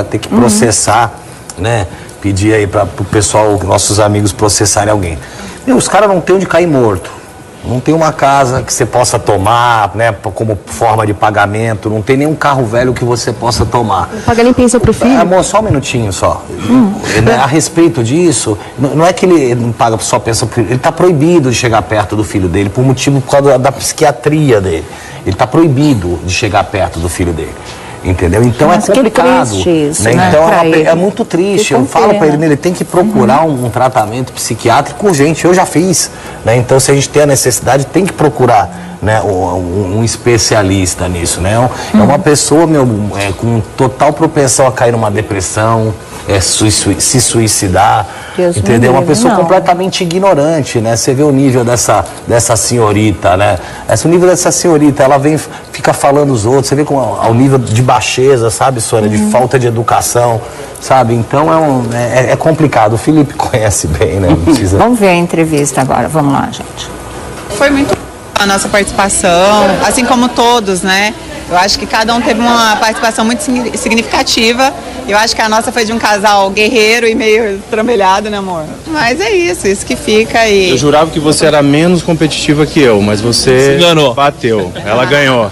ter que processar, né? Pedir aí para o pessoal, nossos amigos processarem alguém. Meu, os caras não têm onde cair morto. Não tem uma casa que você possa tomar, né, como forma de pagamento. Não tem nenhum carro velho que você possa tomar. Paga nem pensão pro filho? Amor, só um minutinho só. A respeito disso, não é que ele não paga só pensão pro filho. Ele está proibido de chegar perto do filho dele por causa da psiquiatria dele. Ele está proibido de chegar perto do filho dele. Entendeu? Então mas é complicado. Que triste isso, né? Né? Então é muito triste. Eu falo para ele tem que procurar um tratamento psiquiátrico urgente. Eu já fiz. Né? Então, se a gente tem a necessidade, tem que procurar, né, um especialista nisso. Né? É uma pessoa, com total propensão a cair numa depressão, se suicidar. Deus, entendeu? Uma pessoa completamente ignorante, né? Você vê o nível dessa senhorita, né? O nível dessa senhorita, ela fica falando os outros, você vê ao nível de baixeza, sabe, Sônia? De falta de educação, sabe? Então é complicado. O Felipe conhece bem, né? Não precisa... Vamos ver a entrevista agora, vamos lá, gente. Foi muito a nossa participação, assim como todos, né? Eu acho que cada um teve uma participação muito significativa. Eu acho que a nossa foi de um casal guerreiro e meio trambelhado, né, amor? Mas é isso que fica aí. Eu jurava que você era menos competitiva que eu, mas você enganou. Bateu. Ela ganhou.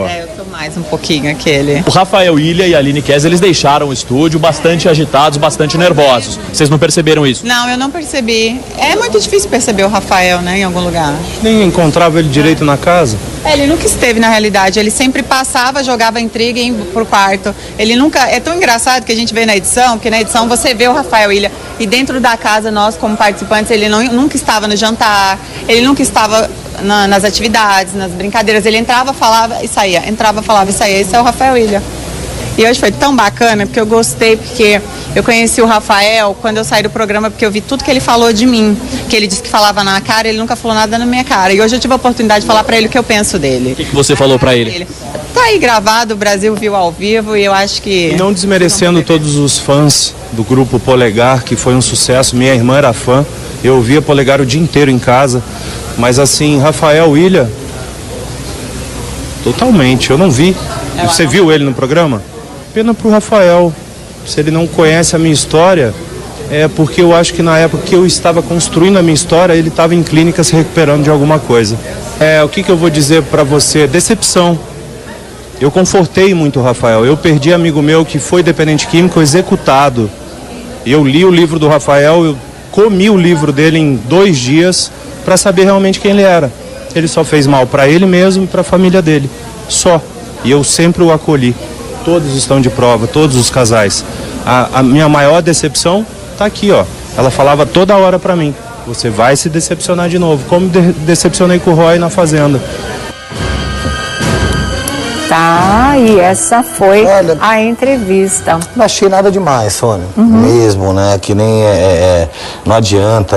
Eu sou mais um pouquinho aquele. O Rafael Ilha e a Aline Kess, eles deixaram o estúdio bastante agitados, bastante nervosos. Vocês não perceberam isso? Não, eu não percebi. É muito difícil perceber o Rafael, né, em algum lugar. Nem encontrava ele direito na casa? Ele nunca esteve na realidade, ele sempre passava, jogava intriga e ia pro quarto. Ele nunca... É tão engraçado que a gente vê na edição, porque na edição você vê o Rafael Ilha e dentro da casa, nós como participantes, ele nunca estava no jantar, ele nunca estava nas atividades, nas brincadeiras. Ele entrava, falava e saía, entrava, falava e saía. Esse é o Rafael Ilha. E hoje foi tão bacana, porque eu gostei, porque eu conheci o Rafael quando eu saí do programa, porque eu vi tudo que ele falou de mim, que ele disse que falava na cara, ele nunca falou nada na minha cara. E hoje eu tive a oportunidade de falar pra ele o que eu penso dele. O que você falou pra ele? Tá aí gravado, o Brasil viu ao vivo e eu acho que... E não desmerecendo todos os fãs do grupo Polegar, que foi um sucesso, minha irmã era fã, eu ouvia Polegar o dia inteiro em casa, mas assim, Rafael Ilha, totalmente, eu não vi. Você viu ele no programa? Pena pro Rafael, se ele não conhece a minha história, é porque eu acho que na época que eu estava construindo a minha história, ele estava em clínica se recuperando de alguma coisa. O que eu vou dizer para você? Decepção. Eu confortei muito o Rafael, eu perdi amigo meu que foi dependente químico executado. Eu li o livro do Rafael, eu comi o livro dele em 2 dias para saber realmente quem ele era. Ele só fez mal para ele mesmo e para a família dele, só. E eu sempre o acolhi. Todos estão de prova, todos os casais. A minha maior decepção tá aqui, ó. Ela falava toda hora pra mim: você vai se decepcionar de novo, como decepcionei com o Roy na Fazenda. Tá, e essa foi a entrevista. Não achei nada demais, Sônia. Mesmo, né? Que nem não adianta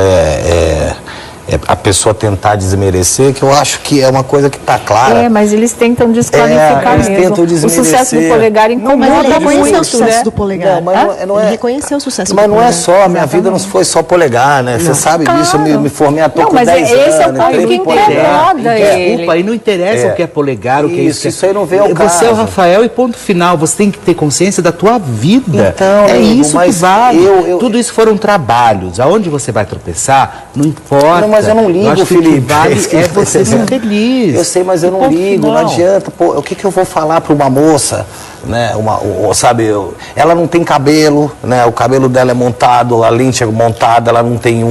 a pessoa tentar desmerecer, que eu acho que é uma coisa que está clara. Mas eles tentam desqualificar eles mesmo. Tentam desmerecer. O sucesso do Polegar incomoda ele reconheceu muito, o sucesso do Polegar. Não, mas não é, ele reconheceu o sucesso do Polegar. Polegar. Mas não é só, a minha vida não foi só Polegar, né? Você sabe disso, eu me formei ator com 10 anos. Mas esse é o ponto que incomoda ele. Desculpa, aí não interessa o que é Polegar, o que é isso. Isso aí não vem ao caso. Você é o Rafael e ponto final. Você tem que ter consciência da tua vida. Então, é amigo, isso que vale. Tudo isso foram trabalhos. Aonde você vai tropeçar, não importa. Não, mas eu não ligo, Felipe. Vale é você ser feliz. Eu sei, mas eu não ligo, não adianta. Pô, o que eu vou falar para uma moça, né? Sabe, ela não tem cabelo, né? O cabelo dela é montado, a lente é montada, ela não tem um.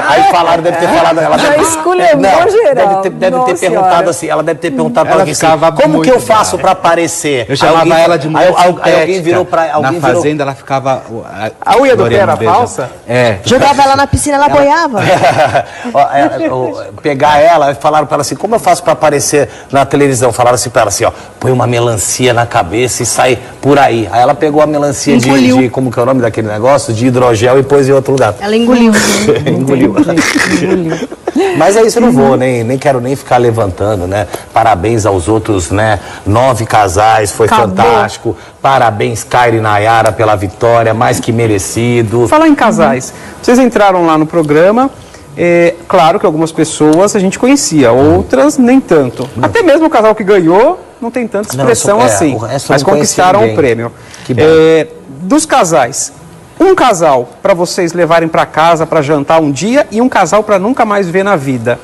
Aí falaram, deve ter falado. Ela já esculhambou geral. Deve ter perguntado assim, ela deve ter perguntado para alguém assim, como que eu faço para aparecer? Eu chamava ela de mulher aí alguém virou para na fazenda, ela ficava. A unha do pé era falsa? Jogava ela na piscina, ela boiava. Pegar ela, falaram para ela assim, como eu faço para aparecer na televisão? Falaram assim para ela assim, ó, põe uma melancia na cabeça e sai por aí. Aí ela pegou a melancia de como que é o nome daquele negócio? De hidrogel e pôs em outro lugar. Ela engoliu. Engoliu. Mas é isso, eu não vou, nem quero nem ficar levantando, né? Parabéns aos outros, né? 9 casais, foi fantástico. Parabéns, Kairi e Nayara, pela vitória, mais que merecido. Falar em casais, vocês entraram lá no programa, claro que algumas pessoas a gente conhecia, outras nem tanto. Até mesmo o casal que ganhou, não tem tanta Não, expressão assim, o resto eu mas não conheci conquistaram ninguém. o prêmio. Que bom. Dos casais, um casal para vocês levarem para casa para jantar um dia e um casal para nunca mais ver na vida.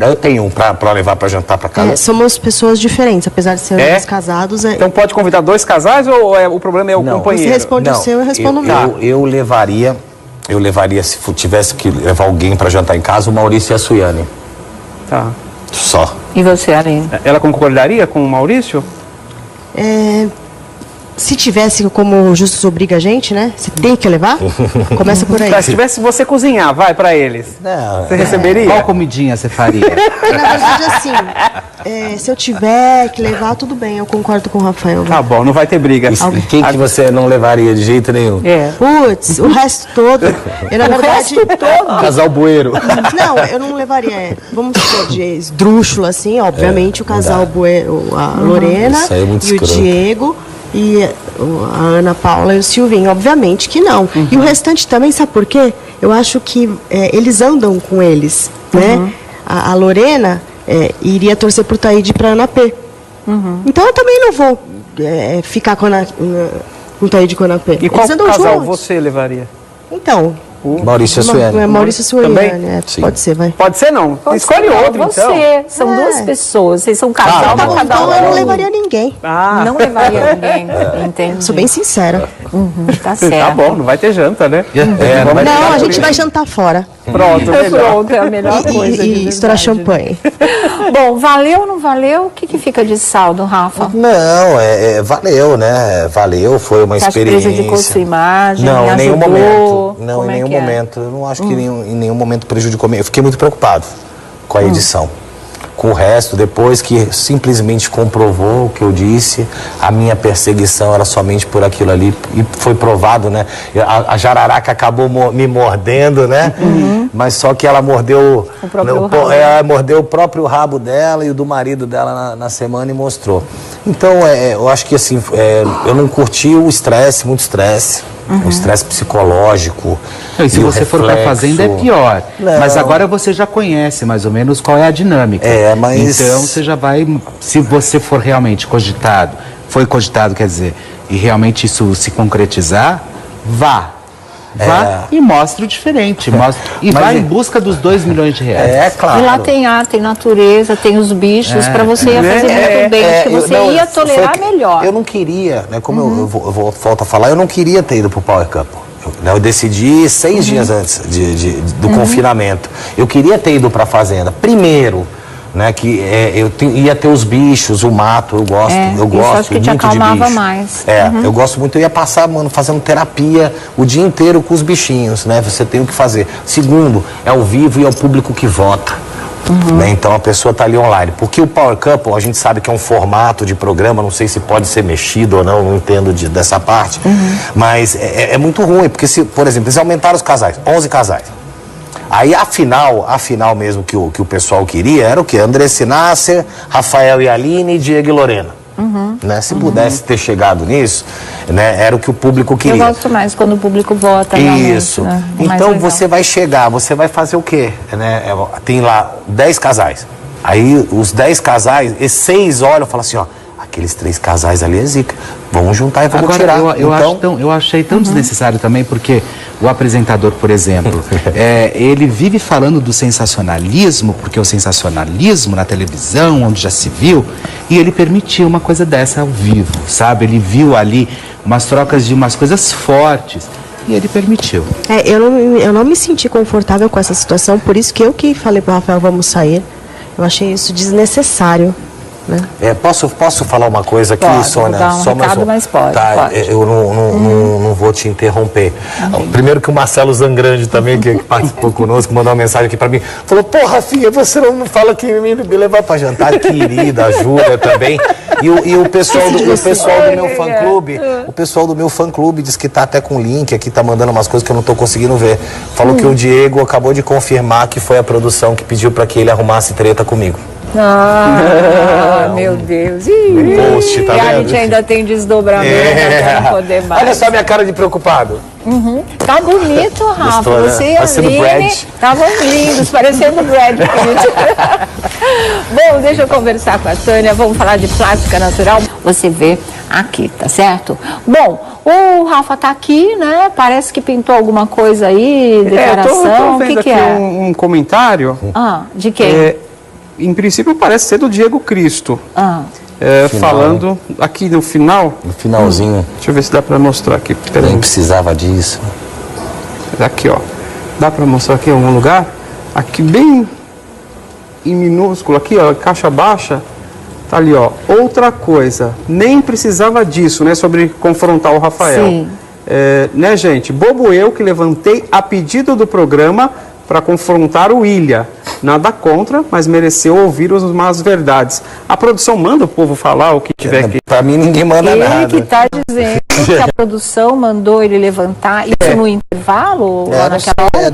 Eu tenho um pra levar pra jantar pra casa. Somos pessoas diferentes, apesar de sermos casados. Então pode convidar 2 casais ou o problema é o companheiro? Você responde o seu, eu respondo o meu. Eu levaria, se tivesse que levar alguém pra jantar em casa, o Maurício e a Suiane. Tá. Só. E você, Aline? Ela concordaria com o Maurício? Se tivesse como Justus obriga a gente, né? Você tem que levar? Começa por aí. Se tivesse você cozinhar, vai para eles. Você receberia? Qual comidinha você faria? Na verdade, assim, se eu tiver que levar, tudo bem, eu concordo com o Rafael. Tá bom, não vai ter briga. E quem que você não levaria de jeito nenhum? Putz, o resto todo. Eu, na verdade, Casal bueiro. Não, eu não levaria. Vamos supor, de esdrúxulo, assim, obviamente, o casal bueiro, a Lorena Isso aí é muito e o escroto. Diego. E a Ana Paula e o Silvinho, obviamente que não. E o restante também, sabe por quê? Eu acho que eles andam com eles, né? A Lorena iria torcer pro Taíde e pra Ana P. Então eu também não vou ficar com o Taíde e com a Ana P. E qual eles andam casal juntos. você levaria? Então, Maurício e a Suiane. Maurício e Suiane, Também? Sim. pode ser, vai. Pode ser não. Escolhe outro, você. então. São duas pessoas, vocês são casal, Tá mas bom. cada Então eu não um. levaria ninguém. Não levaria ninguém, entende? Sou bem sincera. Tá certo. Tá bom, não vai ter janta, né? Não, a gente vai jantar fora. Pronto, melhor. Pronto, é a melhor coisa. E estourar champanhe. Bom, valeu ou não valeu? O que fica de saldo, Rafa? Não, valeu, né? Valeu, foi uma Você acha que experiência. prejudicou sua imagem? Não, em nenhum ajudou? momento. Não, Como em é nenhum que é? momento. Eu não acho que em nenhum momento prejudicou. Eu fiquei muito preocupado com a edição. Com o resto, depois que simplesmente comprovou o que eu disse, a minha perseguição era somente por aquilo ali. E foi provado, né? A jararaca acabou me mordendo, né? Mas só que ela mordeu mordeu o próprio rabo dela e o do marido dela na semana e mostrou. Então, eu acho que assim, eu não curti o estresse, muito estresse. O estresse psicológico. E se você for pra fazenda é pior. Não. Mas agora você já conhece mais ou menos qual é a dinâmica. Mas... Então você já vai, se você for realmente foi cogitado, quer dizer, e realmente isso se concretizar, vá e mostre o diferente. Vá em busca dos 2 milhões de reais. É, claro. E lá tem ar, tem natureza, tem os bichos, pra você ia fazer muito bem. Acho que você ia tolerar melhor. Eu não queria, né? Como eu volto a falar, eu não queria ter ido pro Power Cup. Eu decidi 6 dias antes do confinamento. Eu queria ter ido pra fazenda. Primeiro, né, que ia ter os bichos, o mato, eu gosto acho que muito te acalmava de bicho. mais. Eu gosto muito, eu ia passar, fazendo terapia o dia inteiro com os bichinhos, né? Você tem o que fazer. Segundo, é ao vivo e é o público que vota. Né? Então a pessoa está ali online. Porque o Power Couple, a gente sabe que é um formato de programa, não sei se pode ser mexido ou não entendo dessa parte, mas é muito ruim, porque por exemplo, eles aumentaram os casais, 11 casais. Aí a final mesmo que o pessoal queria era o quê? Andressa Nasser, Rafael e Aline, Diego e Lorena. Né? Se pudesse ter chegado nisso, né? Era o que o público queria. Eu gosto mais quando o público vota. Isso. Né? Então você vai chegar, você vai fazer o quê? Né? Tem lá 10 casais. Aí os 10 casais, e 6 olham e falam assim, ó, aqueles 3 casais ali é zica. Vamos juntar e vamos tirar. Eu achei tão desnecessário também, porque o apresentador, por exemplo, ele vive falando do sensacionalismo, porque o sensacionalismo na televisão, onde já se viu, e ele permitiu uma coisa dessa ao vivo, sabe? Ele viu ali umas trocas de umas coisas fortes. E ele permitiu. Eu não me senti confortável com essa situação, por isso que eu que falei pro Rafael, vamos sair. Eu achei isso desnecessário. Né? Posso falar uma coisa aqui, pode, Sônia? Dar um recado, mas pode. Eu não vou te interromper. Primeiro que o Marcelo Zangrande também, que participou conosco, mandou uma mensagem aqui pra mim. Falou, pô, Rafinha, você não fala que me levar pra jantar. Querida, a Júlia também. E o pessoal do meu fã-clube, o pessoal do meu fã-clube diz que tá até com link aqui, tá mandando umas coisas que eu não tô conseguindo ver. Falou que o Diego acabou de confirmar que foi a produção que pediu pra que ele arrumasse treta comigo. Meu Deus. Post, tá e a vendo? gente ainda tem desdobramento pra não poder mais. Olha só minha cara de preocupado. Tá bonito, Rafa. Gostou, né? Você e a Parecendo Aline Brad. estavam lindos, parecendo Brad Pitt. Bom, deixa eu conversar com a Tânia. Vamos falar de plástica natural. Você vê aqui, tá certo? Bom, o Rafa tá aqui, né? Parece que pintou alguma coisa aí, declaração. Tô vendo o que aqui é? um comentário. De quem? Em princípio parece ser do Diego Cristo. Falando aqui no final. No finalzinho. Deixa eu ver se dá para mostrar aqui. Nem precisava disso. Aqui, ó. Dá para mostrar aqui em algum lugar? Aqui bem em minúsculo, aqui, ó, caixa baixa. Tá ali, ó. Outra coisa, nem precisava disso, né? Sobre confrontar o Rafael. Sim. Né, gente? Bobo eu que levantei a pedido do programa para confrontar o William. Nada contra, mas mereceu ouvir as más verdades. A produção manda o povo falar o que tiver que... Pra mim ninguém manda Ele nada. que tá dizendo que a produção mandou ele levantar isso no intervalo? Ou naquela hora?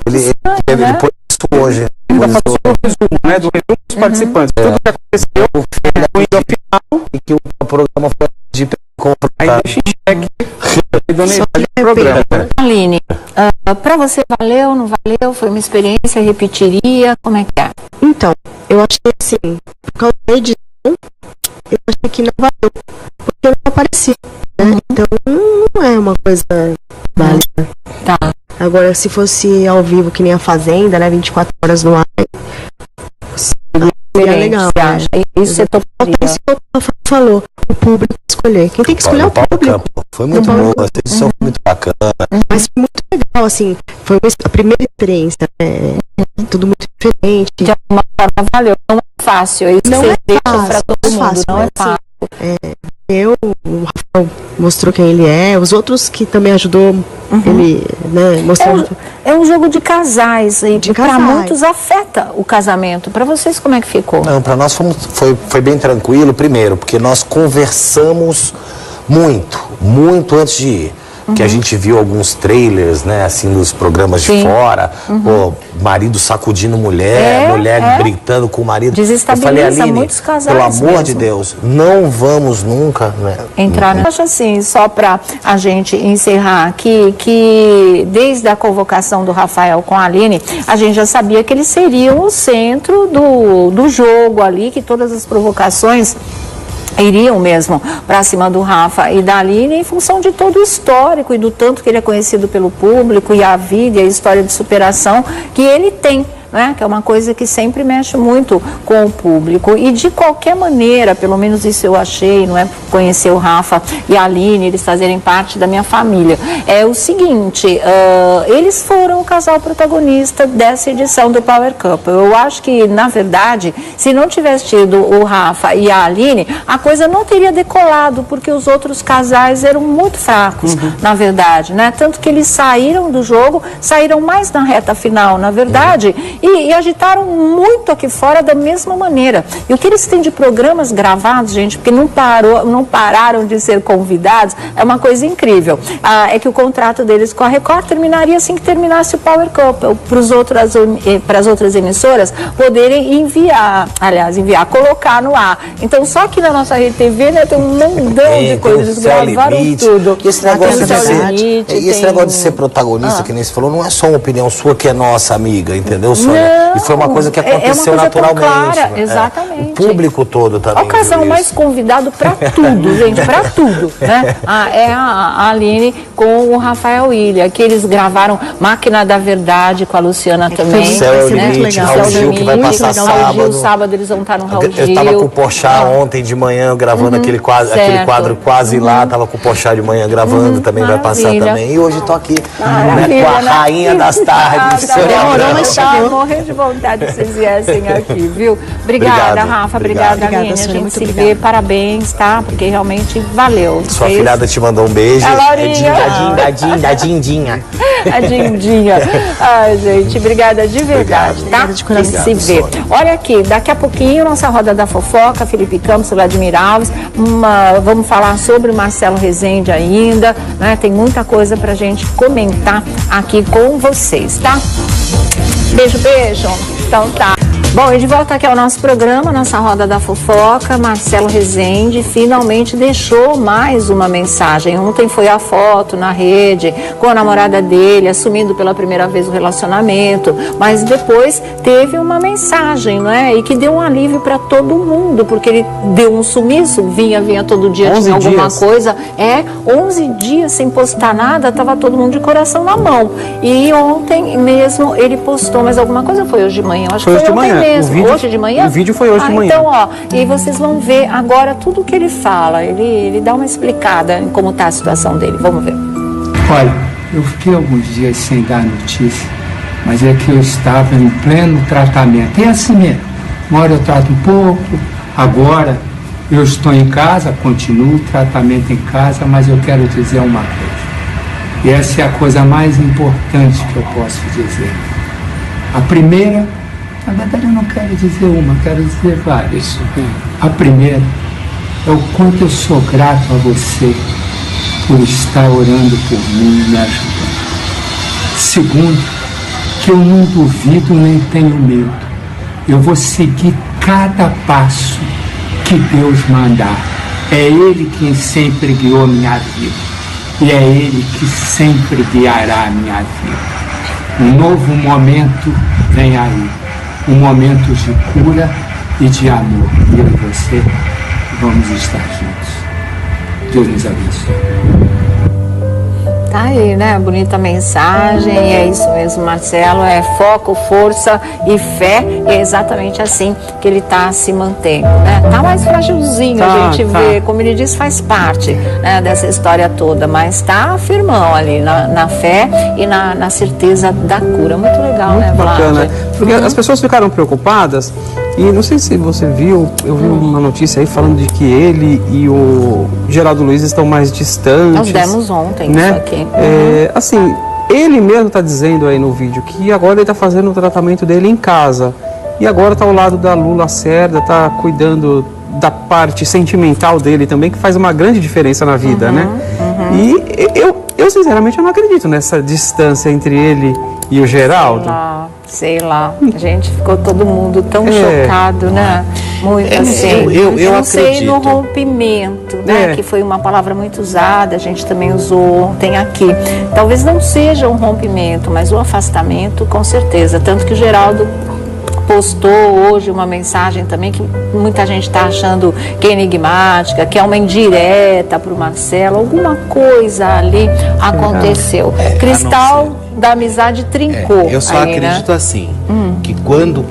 Ele pôs isso hoje. Ainda passou o resumo, né? Do resumo dos participantes. Tudo que aconteceu no final. E que o programa foi de Aí deixa em xeque a idoneidade do programa. Aline, pra você valeu, não valeu? Foi uma experiência, repetiria? Como é que é? Então, eu achei assim, por causa da edição, eu achei que não valeu, porque eu não apareci, né? Então, não é uma coisa válida. Tá. Agora, se fosse ao vivo, que nem a Fazenda, né? 24 horas no ar, seria legal. Você acha? Isso você toparia? Isso que o Rafa falou, o público escolher. Quem tem que escolher é o público. Foi muito boa, essa edição foi muito bacana. Mas foi muito legal, assim, foi a primeira experiência, né? Tudo muito diferente. De alguma forma valeu. Não é fácil, é isso que Não vocês é deixam fácil, pra todo mundo, fácil, não é mas, fácil. O Rafael mostrou quem ele é, os outros que também ajudou ele, né, mostrando. É um jogo de casais, e para casais. muitos afeta o casamento. Para vocês, como é que ficou? Não, para nós foi bem tranquilo, primeiro, porque nós conversamos muito antes de ir. Que a gente viu alguns trailers, né, assim, dos programas de fora, pô, marido sacudindo mulher, mulher gritando com o marido. Desestabiliza Eu falei, Aline, muitos casais pelo amor mesmo. de Deus, não vamos nunca, né? Entrar, acho assim, só para a gente encerrar aqui, que desde a convocação do Rafael com a Aline, a gente já sabia que eles seriam o centro do jogo ali, que todas as provocações iriam mesmo para cima do Rafa e da Aline em função de todo o histórico e do tanto que ele é conhecido pelo público e a vida e a história de superação que ele tem. Né? Que é uma coisa que sempre mexe muito com o público. E de qualquer maneira, pelo menos isso eu achei, não é? Conhecer o Rafa e a Aline, eles fazerem parte da minha família. É o seguinte, eles foram o casal protagonista dessa edição do Power Couple. Eu acho que, na verdade, se não tivesse tido o Rafa e a Aline, a coisa não teria decolado, porque os outros casais eram muito fracos, na verdade, né? Tanto que eles saíram do jogo, saíram mais na reta final, na verdade, e agitaram muito aqui fora da mesma maneira. E o que eles têm de programas gravados, gente, porque não pararam de ser convidados, é uma coisa incrível. É que o contrato deles com a Record terminaria assim que terminasse o Power Couple, para as outras emissoras poderem colocar no ar. Então, só que na nossa Rede TV, né, tem um mundão de coisas, eles gravaram tudo. E esse negócio de ser protagonista, que nem você falou, não é só uma opinião sua que é nossa amiga, entendeu, Sônia? E foi uma coisa que aconteceu coisa naturalmente. Clara, exatamente. O público todo também. É o casal mais convidado para tudo, gente, para tudo, né? É a Aline com o Rafael Ilha, que eles gravaram Máquina da Verdade com a Luciana também. Céu Limite, Raul Gil, que vai passar sábado. Sábado eles vão estar no Raul Gil. Eu estava com o Porchat ontem de manhã gravando aquele quadro quase lá, estava com o Porchat de manhã gravando, também vai passar também. E hoje estou aqui, né, com a rainha das tardes. Demorou, mas chegou. Morrer de vontade que vocês viessem aqui, viu? Obrigada, Rafa. Obrigada, Aline. A gente se vê. Parabéns, tá? Porque realmente valeu. Sua filhada te mandou um beijo. A Laurinha. A Dindinha. A Dindinha. Ai, gente, obrigada de verdade, tá? Obrigada de coração. A gente se vê. Olha aqui, daqui a pouquinho, nossa roda da fofoca, Felipe Campos, Vladimir Alves. Vamos falar sobre o Marcelo Rezende ainda, né? Tem muita coisa pra gente comentar aqui com vocês, tá? Beijo, beijo. Então tá. Bom, e de volta aqui ao nosso programa, nossa roda da fofoca, Marcelo Rezende finalmente deixou mais uma mensagem. Ontem foi a foto na rede com a namorada dele, assumindo pela primeira vez o relacionamento, mas depois teve uma mensagem, não é? E que deu um alívio para todo mundo, porque ele deu um sumiço, vinha todo dia, tinha alguma coisa. 11 dias sem postar nada, tava todo mundo de coração na mão. E ontem mesmo ele postou mais alguma coisa, foi hoje de manhã? Acho que foi ontem mesmo. Hoje de manhã? O vídeo foi hoje de manhã. Então, e vocês vão ver agora tudo o que ele fala. Ele dá uma explicada em como está a situação dele. Vamos ver. Olha, eu fiquei alguns dias sem dar notícia, mas é que eu estava em pleno tratamento. É assim mesmo. Uma hora eu trato um pouco, agora eu estou em casa, continuo o tratamento em casa, mas eu quero dizer uma coisa. E essa é a coisa mais importante que eu posso dizer. A primeira, na verdade eu não quero dizer uma, quero dizer várias. A primeira é o quanto eu sou grato a você por estar orando por mim e me ajudando. Segundo, que eu não duvido nem tenho medo. Eu vou seguir cada passo que Deus mandar. É Ele quem sempre guiou minha vida. E é Ele que sempre guiará a minha vida. Um novo momento vem aí. Um momento de cura e de amor. Eu e você vamos estar juntos. Deus nos abençoe. Tá aí, né? Bonita mensagem, e é isso mesmo, Marcelo, é foco, força e fé, e é exatamente assim que ele tá se mantendo, né? Tá mais fragilzinho, a gente vê, como ele diz, faz parte, né, dessa história toda, mas tá firmão ali na fé e na certeza da cura. Muito legal, muito, né, Vlad? Bacana, porque as pessoas ficaram preocupadas. E não sei se você viu, eu vi uma notícia aí falando de que ele e o Geraldo Luiz estão mais distantes. Nós demos ontem, né? Isso aqui. Assim, ele mesmo está dizendo aí no vídeo que agora ele está fazendo o tratamento dele em casa. E agora está ao lado da Lula Lacerda, está cuidando da parte sentimental dele também, que faz uma grande diferença na vida, né? E eu sinceramente eu não acredito nessa distância entre ele e o Geraldo. Sei lá, a gente ficou todo mundo tão chocado, né? Muito assim. Eu não sei no rompimento, né? Que foi uma palavra muito usada, a gente também usou ontem aqui. Talvez não seja um rompimento, mas o afastamento, com certeza. Tanto que o Geraldo postou hoje uma mensagem também que muita gente está achando que é enigmática, que é uma indireta para o Marcelo. Alguma coisa ali aconteceu. Cristal da amizade trincou. Eu só acredito assim, que quando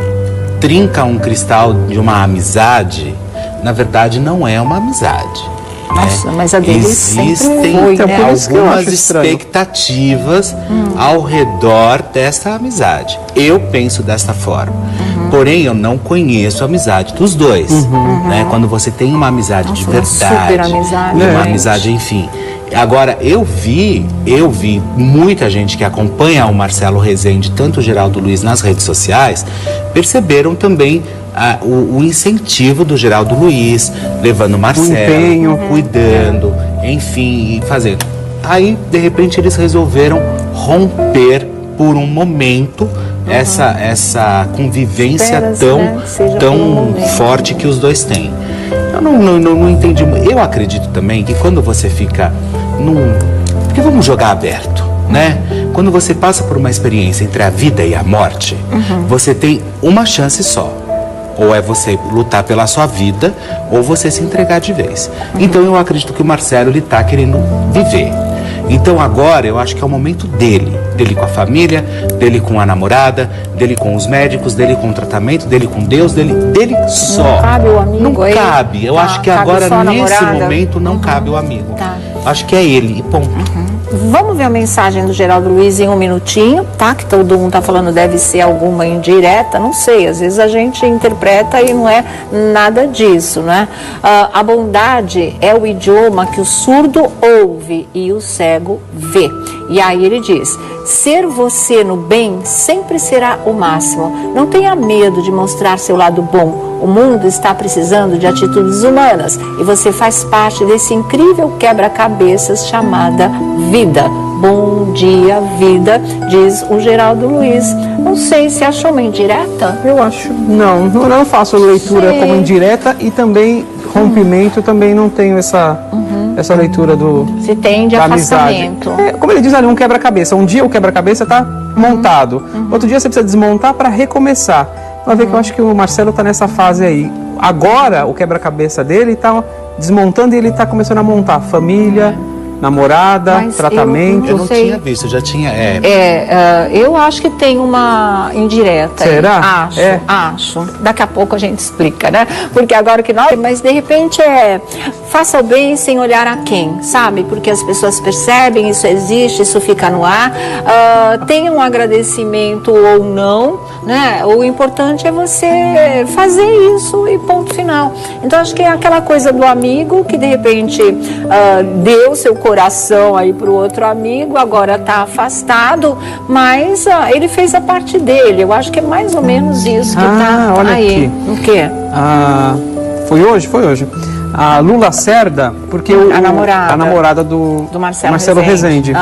trinca um cristal de uma amizade, na verdade não é uma amizade. Nossa, mas a dele existem foi, né? algumas expectativas ao redor dessa amizade. Eu penso desta forma. Porém, eu não conheço a amizade dos dois. Né? Quando você tem uma amizade de verdade, super amizade, uma amizade, enfim. Agora, eu vi muita gente que acompanha o Marcelo Rezende, tanto o Geraldo Luiz nas redes sociais, perceberam também o incentivo do Geraldo Luiz, levando o Marcelo, cuidando, enfim, e fazendo. Aí, de repente, eles resolveram romper por um momento essa convivência tão forte que os dois têm. Eu não entendi. Eu acredito também que quando você fica porque vamos jogar aberto, né? Quando você passa por uma experiência entre a vida e a morte, você tem uma chance só. Ou é você lutar pela sua vida, ou você se entregar de vez. Então eu acredito que o Marcelo, ele tá querendo viver. Então agora eu acho que é o momento dele com a família, dele com a namorada, dele com os médicos, dele com o tratamento, dele com Deus, dele só. Não cabe o amigo. Não cabe. Eu acho que agora nesse momento não cabe o amigo. Acho que é ele e ponto. Vamos ver a mensagem do Geraldo Luiz em um minutinho, tá? Que todo mundo tá falando deve ser alguma indireta, não sei, às vezes a gente interpreta e não é nada disso, né? A bondade é o idioma que o surdo ouve e o cego vê. E aí ele diz: ser você no bem sempre será o máximo. Não tenha medo de mostrar seu lado bom. O mundo está precisando de atitudes humanas e você faz parte desse incrível quebra-cabeças chamada vida. bom dia, vida, diz o Geraldo Luiz. Não sei se achou uma indireta. Eu acho, não faço leitura como indireta e também rompimento, também não tenho essa leitura do se tem de afastamento. Como ele diz ali, um quebra-cabeça. Um dia o quebra-cabeça está montado, outro dia você precisa desmontar para recomeçar. Vai ver que eu acho que o Marcelo está nessa fase aí. Agora o quebra-cabeça dele está desmontando e ele está começando a montar família, namorada, mas tratamento. Eu não tinha visto, já tinha. Eu acho que tem uma indireta. Será? Acho. Daqui a pouco a gente explica, né? Porque agora que nós. Mas de repente faça o bem sem olhar a quem, sabe? Porque as pessoas percebem, isso existe, isso fica no ar. Tem um agradecimento ou não, né? O importante é você fazer isso e ponto final. Então acho que é aquela coisa do amigo que de repente deu seu coração aí para o outro amigo, agora está afastado, mas ele fez a parte dele. Eu acho que é mais ou menos isso que está aí. Aqui. O quê? Foi hoje. A Lula Cerda, porque a namorada do Marcelo Rezende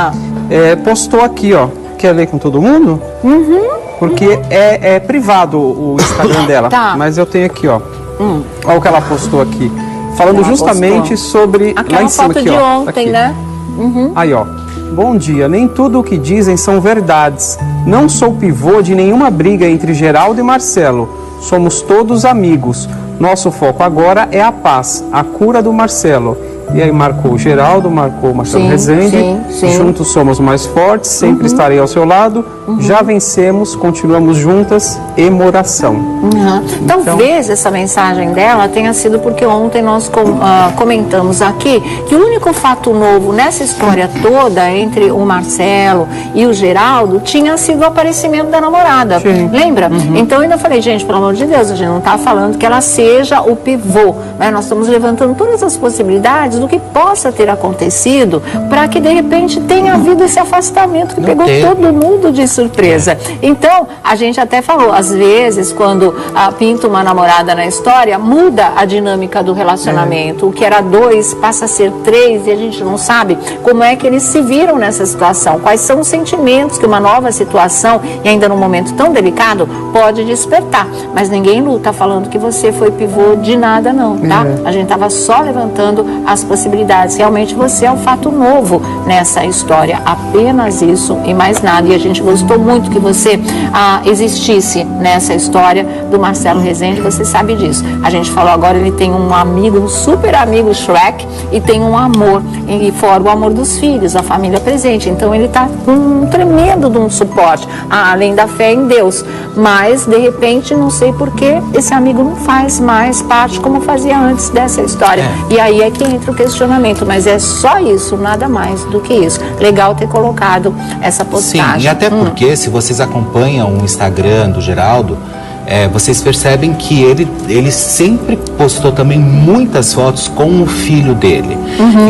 postou aqui, ó. Quer ler com todo mundo? Porque é privado o Instagram dela, mas eu tenho aqui, ó. Olha o que ela postou aqui. Falando justamente sobre aquela lá em cima foto aqui, de ó. ontem, aqui. né? Aí, ó. Bom dia. Nem tudo o que dizem são verdades. Não sou pivô de nenhuma briga entre Geraldo e Marcelo. Somos todos amigos. Nosso foco agora é a paz, a cura do Marcelo. E aí marcou o Geraldo, marcou o Marcelo Rezende. Sim. Juntos somos mais fortes, sempre estarei ao seu lado. Já vencemos, continuamos juntas, emoração. Talvez essa mensagem dela tenha sido porque ontem nós comentamos aqui que o único fato novo nessa história toda entre o Marcelo e o Geraldo tinha sido o aparecimento da namorada. Lembra? Então eu ainda falei, gente, pelo amor de Deus, a gente não está falando que ela seja o pivô, né? Nós estamos levantando todas as possibilidades do que possa ter acontecido para que de repente tenha havido esse afastamento que pegou todo mundo de surpresa. Então, a gente até falou, às vezes, quando pinta uma namorada na história, muda a dinâmica do relacionamento. O que era 2 passa a ser 3 e a gente não sabe como é que eles se viram nessa situação, quais são os sentimentos que uma nova situação, e ainda num momento tão delicado, pode despertar. Mas ninguém está falando que você foi pivô de nada, não, tá? A gente estava só levantando as possibilidades. Realmente você é um fato novo nessa história, apenas isso e mais nada. E a gente gostou muito que você existisse nessa história do Marcelo Rezende, você sabe disso. A gente falou agora, ele tem um amigo, um super amigo Shrek, e tem um amor, e fora o amor dos filhos, a família presente. Então ele está com um tremendo de um suporte, além da fé em Deus. Mas, de repente, não sei por que esse amigo não faz mais parte como fazia antes dessa história. E aí é que entra o questionamento, mas é só isso, nada mais do que isso. Legal ter colocado essa postagem. Sim, e até porque, se vocês acompanham o Instagram do Geraldo, vocês percebem que ele sempre postou também muitas fotos com o filho dele.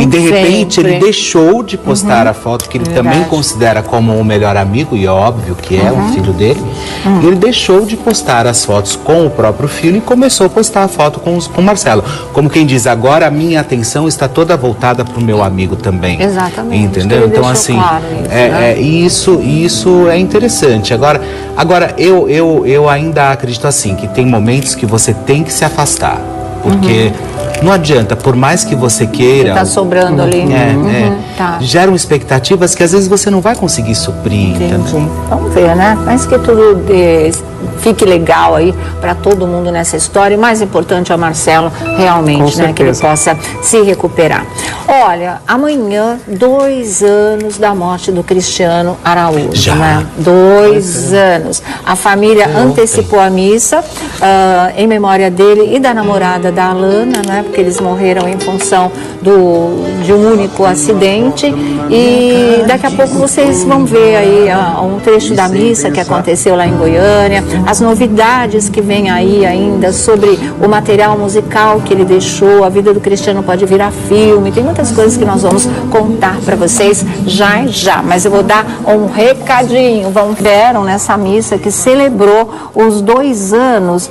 E de repente ele deixou de postar a foto que ele também considera como o melhor amigo, e é óbvio que é o filho dele. E ele deixou de postar as fotos com o próprio filho e começou a postar a foto com o Marcelo. Como quem diz, agora a minha atenção está toda voltada para o meu amigo também. Exatamente. Entendeu? Então assim, claro isso, isso é interessante. Agora eu ainda acredito assim, que tem momentos que você tem que se afastar, porque não adianta, por mais que você queira... Está sobrando ali. Geram expectativas que às vezes você não vai conseguir suprir. Entendi. Vamos ver, né? Mas que tudo fique legal aí para todo mundo nessa história. E mais importante é o Marcelo, realmente, né? Que ele possa se recuperar. Olha, amanhã, 2 anos da morte do Cristiano Araújo. Já. Né? 2 anos. A família antecipou a missa em memória dele e da namorada da Alana, né? Porque eles morreram em função de um único acidente. E daqui a pouco vocês vão ver aí um trecho da missa que aconteceu lá em Goiânia, as novidades que vem aí ainda sobre o material musical que ele deixou. A vida do Cristiano pode virar filme, tem muitas coisas que nós vamos contar para vocês já. Mas eu vou dar um recadinho. Vieram nessa missa que celebrou os 2 anos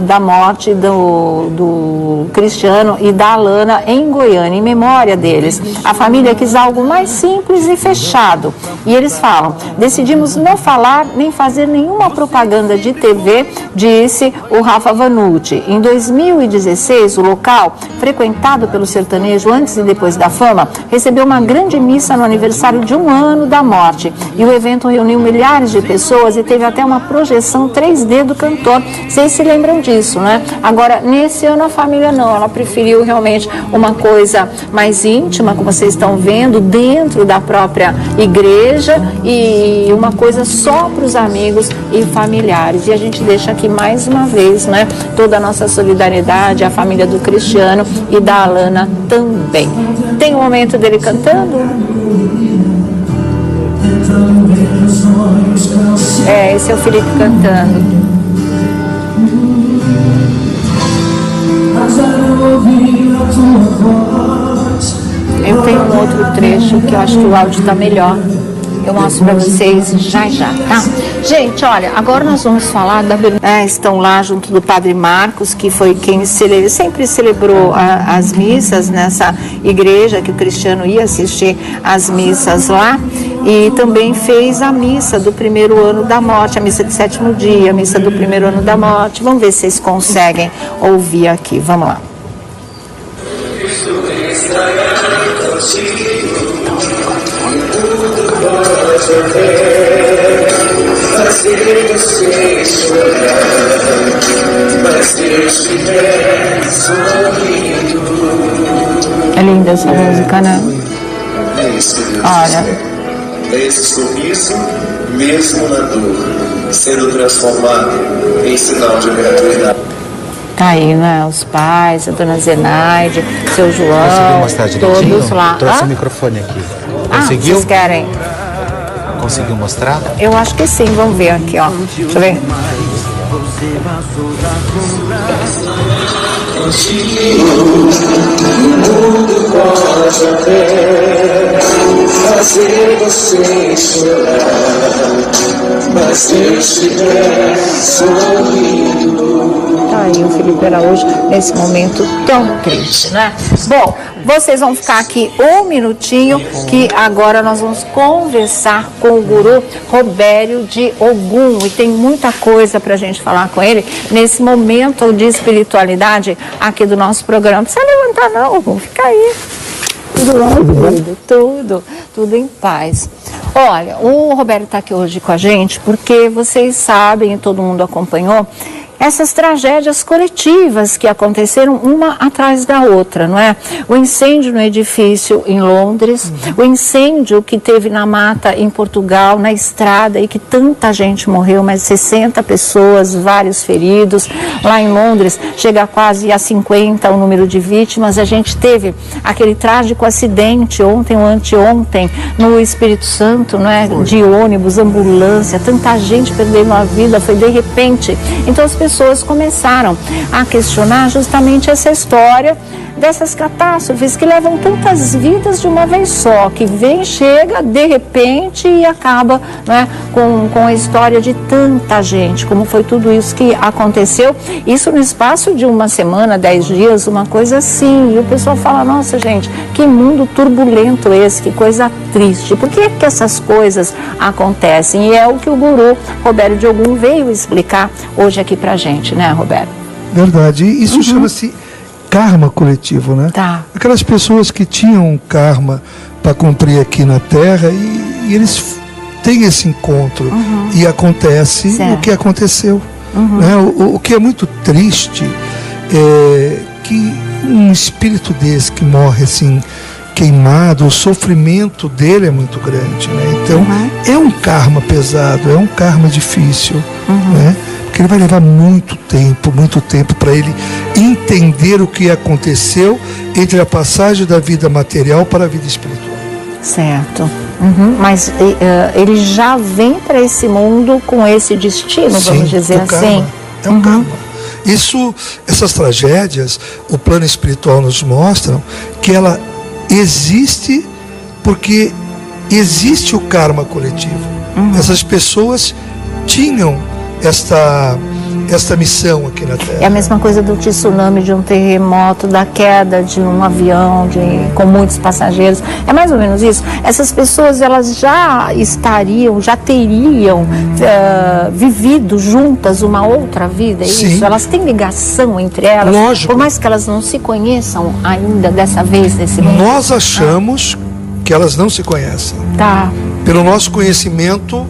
da morte do Cristiano Cristiano e da Alana em Goiânia, em memória deles. A família quis algo mais simples e fechado. E eles falam: decidimos não falar nem fazer nenhuma propaganda de TV, disse o Rafa Vanucci. Em 2016, o local, frequentado pelo sertanejo antes e depois da fama, recebeu uma grande missa no aniversário de 1 ano da morte. E o evento reuniu milhares de pessoas e teve até uma projeção 3D do cantor. Vocês se lembram disso, né? Agora, nesse ano a família não, ela preferiu realmente uma coisa mais íntima, como vocês estão vendo, dentro da própria igreja, e uma coisa só para os amigos e familiares. E a gente deixa aqui mais uma vez, né, toda a nossa solidariedade à família do Cristiano e da Alana também. Tem um momento dele cantando? Esse é o Felipe cantando. Eu tenho um outro trecho que eu acho que o áudio está melhor. Eu mostro para vocês já, tá? Gente, olha, agora nós vamos falar da... estão lá junto do Padre Marcos, que foi quem sempre celebrou as missas nessa igreja, que o Cristiano ia assistir às missas lá, e também fez a missa do 1º ano da morte, a missa de 7º dia, a missa do 1º ano da morte. Vamos ver se vocês conseguem ouvir aqui, vamos lá. É linda essa música, né? Olha. Esse sorriso, mesmo na dor, sendo transformado em sinal de gratuidade. Tá aí, né? Os pais, a dona Zenaide, seu João, conseguiu mostrar direitinho? Todos lá. Trouxe o microfone aqui. Conseguiu? Vocês querem? Conseguiu mostrar? Eu acho que sim, vamos ver aqui, ó. Deixa eu ver. Fazer você chorar, mas eu estiver sorrindo. Tá aí o Felipe Araújo nesse momento tão triste, né? Bom, vocês vão ficar aqui um minutinho, que agora nós vamos conversar com o guru Robério de Ogum, e tem muita coisa pra gente falar com ele nesse momento de espiritualidade aqui do nosso programa. Não precisa levantar não, Ogum, fica aí. Tudo em paz. Olha, o Roberto está aqui hoje com a gente porque vocês sabem, e todo mundo acompanhou, essas tragédias coletivas que aconteceram uma atrás da outra, não é? O incêndio no edifício em Londres, o incêndio que teve na mata em Portugal, na estrada, e que tanta gente morreu, mais 60 pessoas, vários feridos. Lá em Londres chega quase a 50 o número de vítimas. A gente teve aquele trágico acidente ontem ou anteontem no Espírito Santo, não é? De ônibus, ambulância, tanta gente perdendo a vida, foi de repente. Então as pessoas começaram a questionar justamente essa história dessas catástrofes que levam tantas vidas de uma vez só, que vem, chega, de repente e acaba, né, com a história de tanta gente, como foi tudo isso que aconteceu, isso no espaço de uma semana, 10 dias, uma coisa assim, e o pessoal fala, nossa gente, que mundo turbulento esse, que coisa triste, por que é que essas coisas acontecem? E é o que o guru Robério de Ogum veio explicar hoje aqui pra gente, né, Roberto? Verdade, isso chama-se karma coletivo, né? Tá. Aquelas pessoas que tinham um karma para cumprir aqui na Terra e eles têm esse encontro e acontece o que aconteceu. Né? O que é muito triste é que um espírito desse que morre assim queimado, o sofrimento dele é muito grande, né? Então é um karma pesado, é um karma difícil, né? Porque ele vai levar muito tempo para ele entender o que aconteceu entre a passagem da vida material para a vida espiritual. Certo. Mas ele já vem para esse mundo com esse destino, sim, vamos dizer assim. É um karma. Essas tragédias, o plano espiritual nos mostram que ela existe porque existe o karma coletivo. Essas pessoas tinham esta missão aqui na Terra. É a mesma coisa do tsunami, de um terremoto, da queda de um avião com muitos passageiros. É mais ou menos isso. Essas pessoas, elas já teriam vivido juntas uma outra vida, é isso? Elas têm ligação entre elas? Lógico. Por mais que elas não se conheçam ainda dessa vez, nesse mundo. Nós achamos que elas não se conhecem. Tá. Pelo nosso conhecimento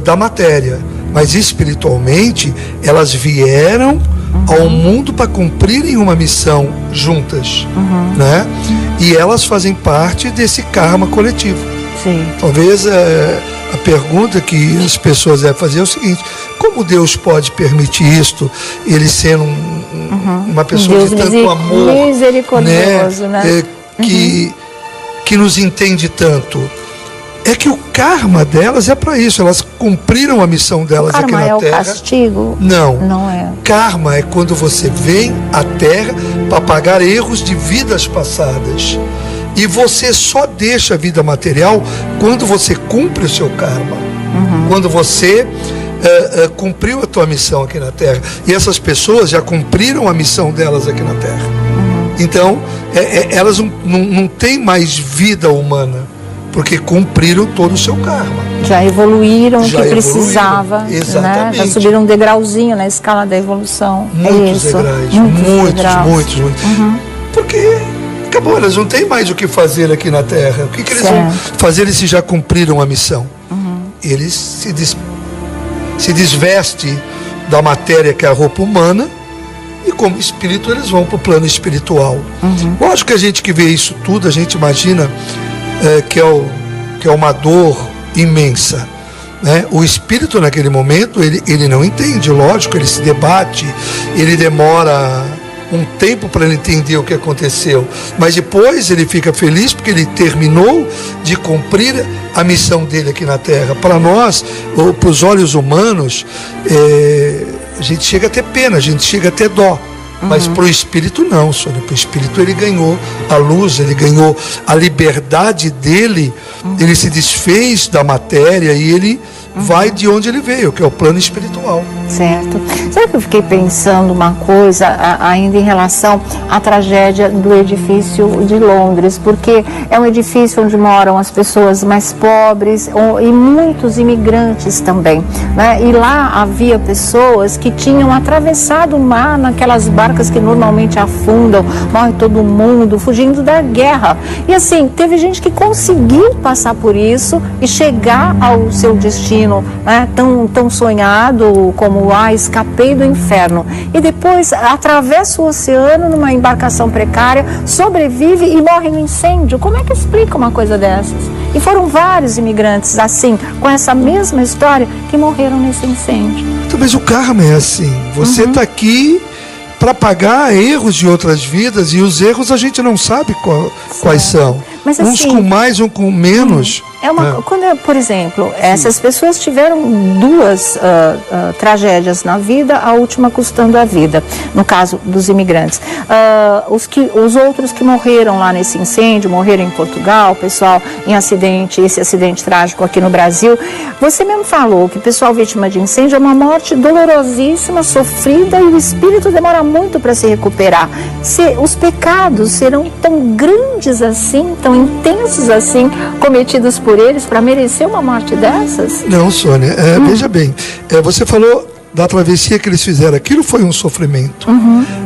da matéria. Mas espiritualmente, elas vieram ao mundo para cumprirem uma missão juntas, né? E elas fazem parte desse karma coletivo. Sim. Talvez a pergunta que as pessoas devem fazer é o seguinte: como Deus pode permitir isto, ele sendo uma pessoa Deus de tanto amor, misericordioso, né? Que nos entende tanto? É que o karma delas é para isso, elas cumpriram a missão delas aqui na Terra. Karma é o castigo? Não. Não é. Karma é quando você vem à Terra para pagar erros de vidas passadas. E você só deixa a vida material quando você cumpre o seu karma. Quando você cumpriu a tua missão aqui na Terra. E essas pessoas já cumpriram a missão delas aqui na Terra. Então, elas não têm mais vida humana, porque cumpriram todo o seu karma. Já evoluíram o que precisava. Exatamente. Né? Já subiram um degrauzinho na escala da evolução. Muitos degraus. Muitos. Porque acabou, elas não têm mais o que fazer aqui na Terra. O que eles vão fazer? Eles já cumpriram a missão. Eles se desvestem da matéria, que é a roupa humana, e como espírito eles vão para o plano espiritual. Lógico que a gente que vê isso tudo, a gente imagina que é uma dor imensa, né? O espírito naquele momento ele não entende, lógico, ele se debate, ele demora um tempo para ele entender o que aconteceu, mas depois ele fica feliz porque ele terminou de cumprir a missão dele aqui na Terra. Para nós, ou para os olhos humanos, a gente chega a ter pena, a gente chega a ter dó. Mas para o espírito não, Sônia. Para o espírito ele ganhou a luz, ele ganhou a liberdade dele, ele se desfez da matéria e ele vai de onde ele veio, que é o plano espiritual. Certo. Sabe que eu fiquei pensando uma coisa ainda em relação à tragédia do edifício de Londres, porque é um edifício onde moram as pessoas mais pobres e muitos imigrantes também, né? E lá havia pessoas que tinham atravessado o mar naquelas barcas que normalmente afundam, morre todo mundo, fugindo da guerra. E assim, teve gente que conseguiu passar por isso e chegar ao seu destino, né, tão sonhado como escapei do inferno, e depois atravessa o oceano numa embarcação precária, sobrevive e morre no incêndio. Como é que explica uma coisa dessas? E foram vários imigrantes assim, com essa mesma história, que morreram nesse incêndio. Mas o karma é assim, você está aqui para pagar erros de outras vidas, e os erros a gente não sabe quais são. Mas, uns assim, com mais, uns com menos. Quando, por exemplo, essas pessoas tiveram duas tragédias na vida, a última custando a vida, no caso dos imigrantes. Os outros que morreram lá nesse incêndio, morreram em Portugal, pessoal em esse acidente trágico aqui no Brasil. Você mesmo falou que o pessoal vítima de incêndio é uma morte dolorosíssima, sofrida, e o espírito demora muito para se recuperar. Os pecados serão tão grandes assim, tão intensos assim, cometidos por eles, para merecer uma morte dessas? Não, Sônia, veja bem, você falou da travessia que eles fizeram, aquilo foi um sofrimento.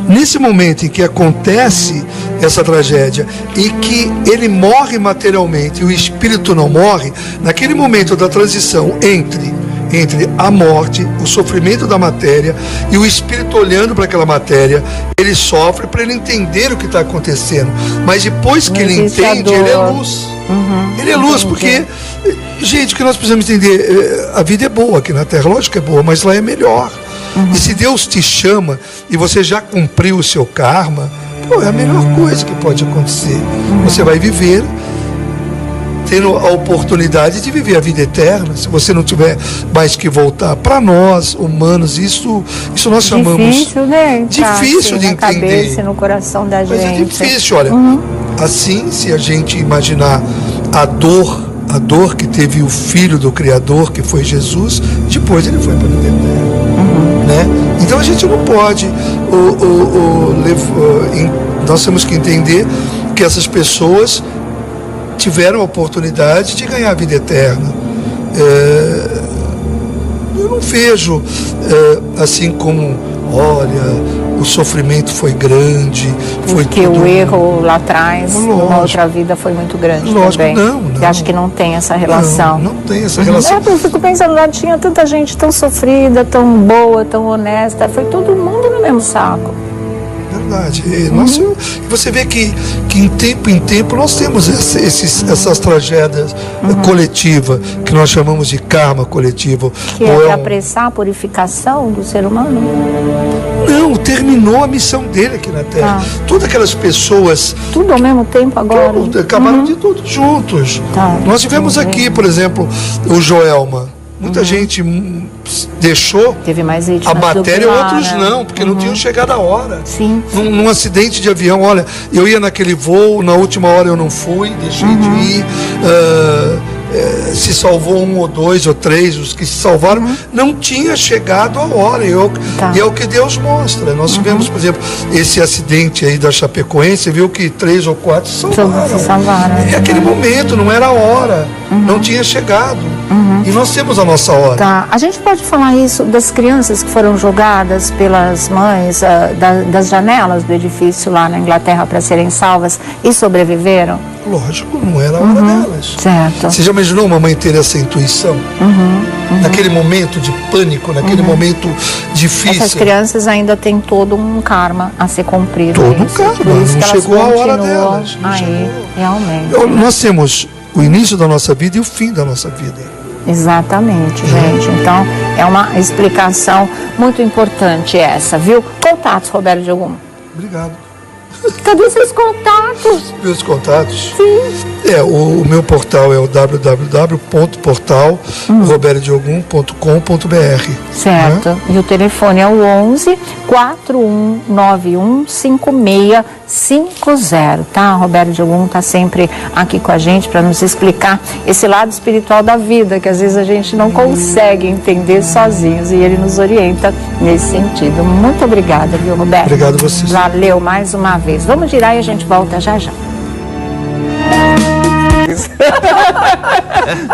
Nesse momento em que acontece essa tragédia e que ele morre materialmente e o espírito não morre, naquele momento da transição entre a morte, o sofrimento da matéria e o espírito olhando para aquela matéria, ele sofre para ele entender o que está acontecendo. Mas depois que ele entende, ele é luz. Ele é luz, porque, gente, o que nós precisamos entender, a vida é boa aqui na Terra, lógico que é boa, mas lá é melhor. E se Deus te chama e você já cumpriu o seu karma, é a melhor coisa que pode acontecer. Você vai viver tendo a oportunidade de viver a vida eterna, se você não tiver mais que voltar. Para nós, humanos, isso nós chamamos... Difícil, né? Difícil de entender. Na cabeça e no coração da gente. Mas é difícil, olha. Assim, se a gente imaginar a dor que teve o Filho do Criador, que foi Jesus, depois ele foi para a vida eterna. né? Então a gente não pode, nós temos que entender que essas pessoas tiveram a oportunidade de ganhar a vida eterna. Eu não vejo assim como, olha, o sofrimento foi grande, foi porque tudo... o erro lá atrás, numa outra vida, foi muito grande. Lógico, também. não. Eu acho que não tem essa relação. Não tem essa relação. Eu fico pensando, lá tinha tanta gente tão sofrida, tão boa, tão honesta, foi todo mundo no mesmo saco. Verdade. Você vê que em tempo nós temos essas tragédias coletivas, que nós chamamos de karma coletivo. Que é para apressar a purificação do ser humano? Não, terminou a missão dele aqui na Terra. Todas aquelas pessoas... Tudo ao mesmo tempo agora? Acabaram de tudo juntos. Nós tivemos aqui, por exemplo, o Joelma. Muita gente deixou teve mais a matéria, outros não, porque não tinham chegado a hora. Sim. Num acidente de avião, olha, eu ia naquele voo, na última hora eu não fui, deixei de ir. Se salvou 1 ou 2 ou 3, os que se salvaram, não tinha chegado a hora. E é o que Deus mostra. Nós tivemos, por exemplo, esse acidente aí da Chapecoense, viu que 3 ou 4 se salvaram. É aquele momento, não era a hora, não tinha chegado. E nós temos a nossa hora. A gente pode falar isso das crianças que foram jogadas pelas mães das janelas do edifício lá na Inglaterra para serem salvas e sobreviveram? Lógico, não era a hora delas. Certo. Você já imaginou uma mãe ter essa intuição? Naquele momento de pânico, naquele momento difícil. Essas crianças ainda têm todo um karma a ser cumprido. Todo um karma, não chegou a hora delas. Realmente. Nós temos o início da nossa vida e o fim da nossa vida. Exatamente, gente. Então, é uma explicação muito importante essa, viu? Contatos, Roberto Diogum. Obrigado. Cadê seus contatos? Meus contatos? Sim. O meu portal é o www.portalrobertodiogum.com.br. Certo. Né? E o telefone é o 11 4191 5650, tá? Roberto Diogum está sempre aqui com a gente para nos explicar esse lado espiritual da vida, que às vezes a gente não consegue entender sozinhos, e ele nos orienta nesse sentido. Muito obrigada, viu, Roberto? Obrigado a vocês. Valeu mais uma vez. Vamos girar e a gente volta já já.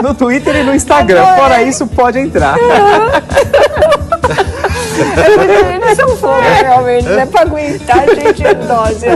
No Twitter e no Instagram. Fora isso, pode entrar. Eles são fome, realmente, né? Pra aguentar, gente, é dose,